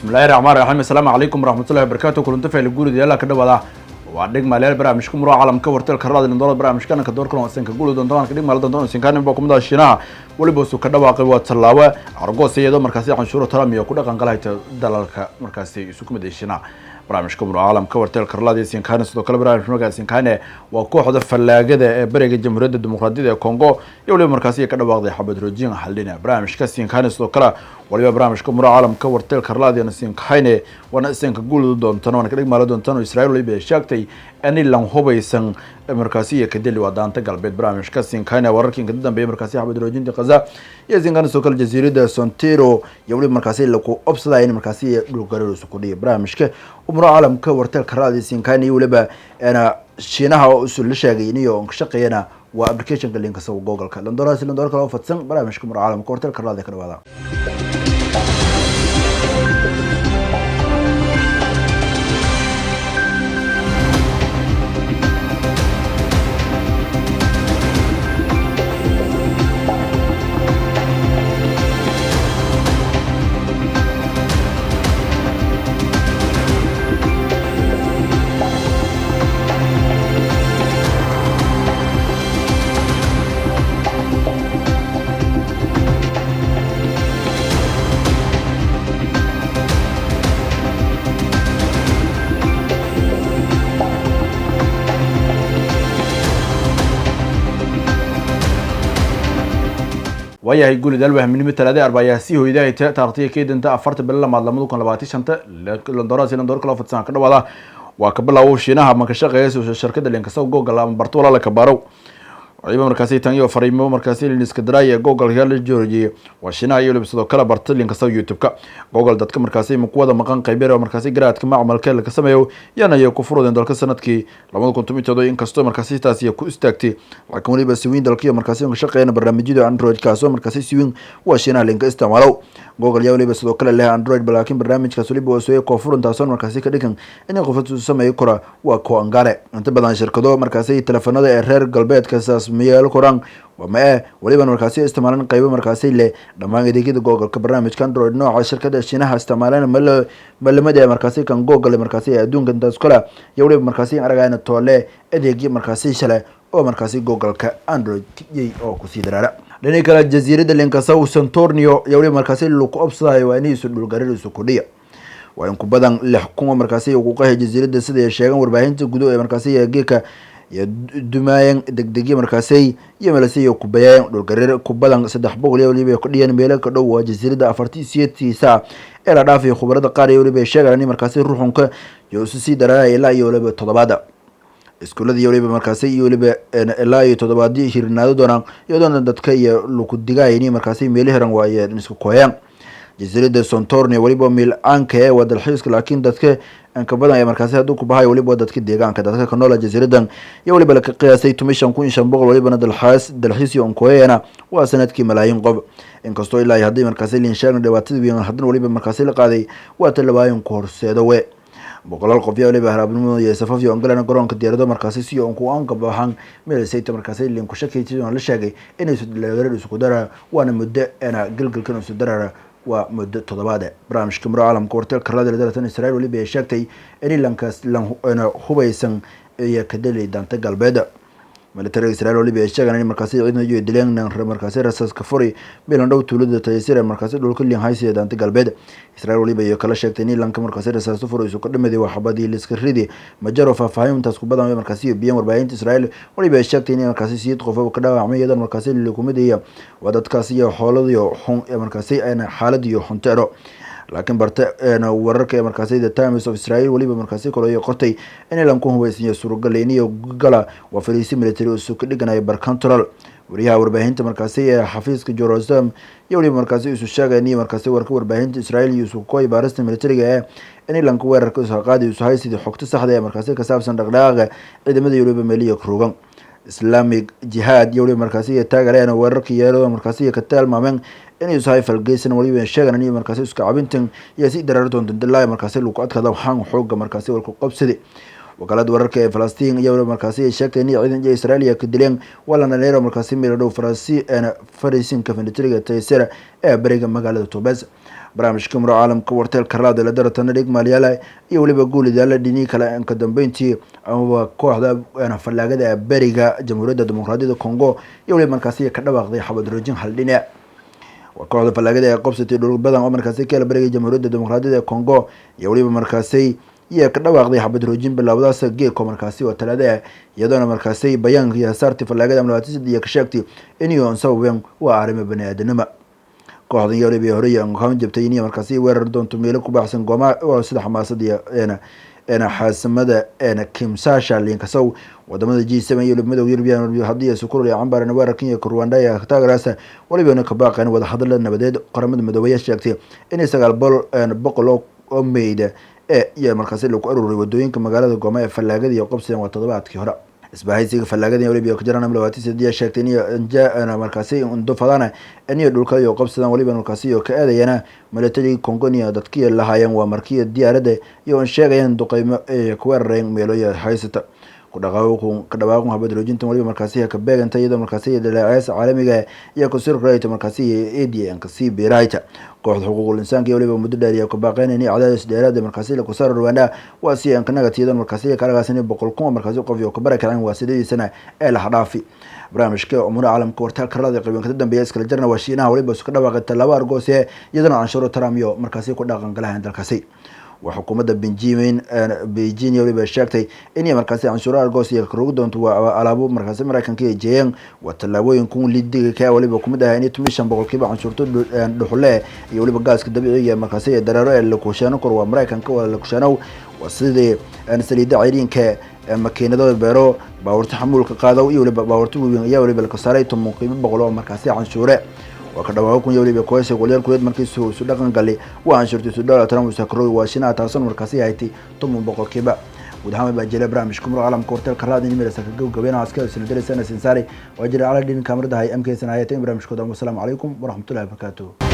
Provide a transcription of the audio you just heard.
الله الرحمن الرحيم السلام عليكم ورحمة الله وبركاته كل انتفع للجول ديالها كده وضع وعندك ماليال برامج كم روح عالم كورتل كراد اللي ندور برامج كان كدور كانوا سنك جول دندان كده مال دندان سنك كان بقوم ده الشناعة واللي بوسو كده واقع واتسلاوة عرقوس سيدو مركزي عن ترامي وكده كان قلها دلال مركزي يسوق مدى الشناعة برامج كم روح عالم كورتل كراد سنك كان سدو كل برامج مركز سنك كان وكوح ده فلاجة بريق الجمهورية الديمقراطية الكونغو يولي مركزي كده واقع حبة روجين حلنا برامج كسين كان سدو كلا waliba barnaamijka mura caalamka warteelka raadiana siin kaxayne wana isanka guul doontan wana kadhig maal doontan Israa'iil waliba sheegtay in lan hubaysan markaasiya ka dili wadaanta galbeed barnaamijka siin kaxayne wararkii ka dambeeyay markaasiya xabad roojinta qaza iyo zingan soo kala jasiirada Sontero iyo waliba markaasiya la ku obsaday in markaasiya dhul gareero soo kordhiyay barnaamijka mura caalamka warteelka raadiana siin kaxayne waliba ana shiinaha oo usul sheegay inuu ka shaqeeyana waa application galinka soo Google-ka landooraasi landoor kala fatsan barnaamijka mura caalamka warteelka raadiana ka dhawaada ويا يقول دلوه من مثل هذا أربعة سيه إذا تعطيه كيد أنت أفرت بالله ما لما دوكن لبعتيش أنت لندراسي لندور كلا فتسان كده ولا وقبل أول شيء نها ما كشغل يسوع الشركة اللي انكسوا جوجل من برتولا لكبارو وعيبه مركزي تاني وفريمه مركزي للإسكندرية جوجل هي الجورجية وشينا يولي بسدو كلا برت اللي انكسوا يوتيوب كا جوجل دات كمركزي مقوده مكان كبير ومركزي جرات كما عمل كلا كسميو يانا يكفروا دين دالك سنة كي لما كنتم يتدو انكسوا مركزي تاسية كوستاكتي لكن ولي بسوين دالكية مركزي انكشقينا برنامج اندرويد كاسو مركزي سوين وشينا لينك استعمالو جوجل يولي بسدو كلا لها اندرويد بلاكين برنامج كاسولي بوسوي كفروا تاسون مركزي كديكن اني قفتو سمي كرا وكو انغاري انت بدان شركدو مركزي تلفونada ee reer galbeed kasaas miyeel koran وما وليبا مركزي استعمالنا قيبة مركزي اللي لما يجي كده جوجل كبرنامج كان اندرويد نوع شركة شينها استعمالنا مل مدى مركزي كان جوجل مركزي دون كنت اسكولا يولي مركزي أرجعنا التوالي ادي مركزي شلا او مركزي جوجل كاندرويد يي او كسيدرا لأن كلا الجزيرة اللي انكسوا سنتورنيو يولي مركزي لوك أبصها واني سدول غرير سكودية وإن كبدان الحكومة مركزية وقوقها الجزيرة سيدة الشيغان ورباهنت قدوة مركزية جيكا يدماين دقدقي مركزي يملسي كوبايان دولغرير كوبادان صدح بوغلي وليبي كديان ميلا كدو جزيرة أفرتي سيتي ساعة إلى رافي خبرة قاري وليبي شاغراني مركزي روحونك يوسسي درا إلا يوليبي تضبادا iskuuladii waliba markaasay waliba ilaa iyo toddobaadii hirnaado doonaan iyadoo dadka iyo luqadigaayeen markaasay meel heran waayeen isku kooyaan jasiirada Sontoro waliba meel aanka ee wadalxiiska laakiin dadka aan ka badan ay markaasay haduu ku bahay waliba dadka deegaanka dadka ka nool jasiiradan iyo waliba la qiyaasay 1500 waliba dalxiis iyo kooyana waa sanadkii malaayiin qof inkastoo ilaa hadii markaasay liin sheegna dhawaatada weyn hadan waliba markaasay la qaaday waa talabaayin ku horseedo we boqolaal qof yaa leeyahay haraabnimo iyo safaf iyo angalana garoonka diyaarado markaasay si oo ku aan ka baxan meel sayta markaasay liin ku shaqeeyay oo la sheegay inay soo isku dara waana muddo ana galgalkan soo darara waa muddo toddobaad barnaamijka mura caalamka warteelka raadiga dalatan Israa'iil waliba sheegtay in lankaas lan hubaysan iyo ka dalay danta galbeed military Israa'iil waliba sheegay in markaasay ciidamada iyo dileen markaasay rasaas ka furi meelan dhow tuulada Taysiir markaasay dhulka liin haysiya danta galbeed Israa'iil waliba iyo kala sheegtay in lanka markaasay rasaas furo isu ka dhimaday wax xabadii la iska ridi majaro faafahintaas ku badan markaasay biyan warbaahinta Israa'iil waliba sheegtay in markaasay siid qof oo ka dhaawacmay yadan markaasay la kumideeya wadadkaas iyo xooladiyo xun markaasay ayna xaaladiyo xuntero laakiin barta wararka markaasay The Times of Israel waliba markaasay kale ay qortay in lan ku hubaysan surugaleyniyo gala waa fariisi military oo ka dhiganay bar control wariyaha warbaahinta markaasay xafiiska Jerusalem iyo waliba markaasay isu sheegay markaasay warka warbaahinta Israel iyo soo kooy baarista military in lan ku weerarka soo qaaday soo haysid xogta saxda ee markaasay ka saabsan dhaqdhaqaaqa ciidamada Yurub meeliyo krugan Islamic Jihad iyo waliba markaasay taageerayna weerarka yeelada markaasay ka tilmaameen inay soo falgeysan waliba sheegan in markaasay iska cabintan iyo si darar doonto dalay markaasay lagu adkaado waxaan xooga markaasay walku qabsaday wakaalada wararka ee Falastiin iyo markaasi ay sheegtay in ciidanka Israa'iil ka dileen walana leero markaasi meel dhow Fariisinka Fenitiriga Taysira ee bariga magaalada Tubas barnaamijka maro caalamka warteel karlaada la daratan dhig Maaliyala iyo waliba guulidaala dhini kala in ka dambeyntii ama kooxda fallaagada bariga Jamhuuriyadda Dimuqraadiga Kongo iyo waliba markaasi ka dhawaaqday xabad roojin hal dhinac kooxda fallaagada ee qabsatay dhul badan oo markaasi ka bariga Jamhuuriyadda Dimuqraadiga Kongo iyo waliba markaasi ka dhawaaqday xabad roojin bilowdaas geeko markaasi oo talaada iyadoo markaasi bayaan iyo saarti fallaagada amniga ka sheegtay inuu sababeen waa arrimo bani'aadanimo kooxdan Yoweri hore aan jabtay in markaasi weerar doonto meel ku baxsan Goma oo sida xamaasadii xaasamada Kinshasa linkasow wadamada G7 iyo midowga Yurubiyan hadii sukuru ay cambaareen weerarkan iyo Rwanda ay taageeraysa waliba ka baaqeen wada hadal nabadeed qaramada midoobay sheegtay in 900 oo meeyda iyo markaasi lagu aruuray wadooyinka magaalada Goma ee fallaagada iyo qabsadeen waa toddobaadkii hore isbaahaysiga fallaagada Yoweri ka jiraan amlawaatiisa sheegtay in markaasi undufadana in dhulka iyo qabsadaan waliba markaasi iyo ka aadayana military Congo dadkii la haayeen waa markii diyaaradda iyo sheegayeen duqeymo ku weerareen meelo haysata ku dhawaaqo habad roojinta waliba markaasi ka beegantay iyadoo markaasi dhaleeceys caalamiga iyo ku sir raayta markaasi ADN ka sii beerayta kooxda xuquuqul insaanka waliba muddo dheer iyo ka baaqeen in cadaadis dheeraad markaasi la ku sar Rwanda waa si aan kanaga tiidan markaasi ka ragaasan 100 markaasi qof iyo ka barakacin waa sideedisana ee la xadaafi barnaamijka umura caalamka warta karada qiimaha dambeeya iskala jarna waa Shiinaha waliba isku dhawaaqay talaabo argoose iyadoo canshuur Trump iyo markaasi ku dhaqan galahan dalkaasi وحكومة بيجين يولي بشاكتي إني مركزي عنشورة الجوسية كروج دونت وعلابو مركزي مريكان كي جيان وتلاوي يكون ليدي كا ولي بكمدة يعني تمشي بقول كيف عنشورته دحلاء يولي بجاز كدبي مركزي درارة اللي كروا مريكان كوا اللي كوشانو وصدي أنا سليد عيرين ك مكينة دول بيرو باور تحمل كقاضي يولي باورتو يولي بالكسارة تمقيم بقولوا مركزي عنشورة وكدواكم يولي بكويس يقولون كويت مركز سودان قال لي وانشرت سودان ترى مسكروا واشنا تاصن مركزي هايتي تم بقول كبا ودهم بجلا برامج كمر عالم كورتل كراد نمر سكجو جبنا عسكر سندري سنة سنساري واجري على دين كاميرا هاي ام كي سنايتين برامج كودام والسلام عليكم ورحمة الله وبركاته.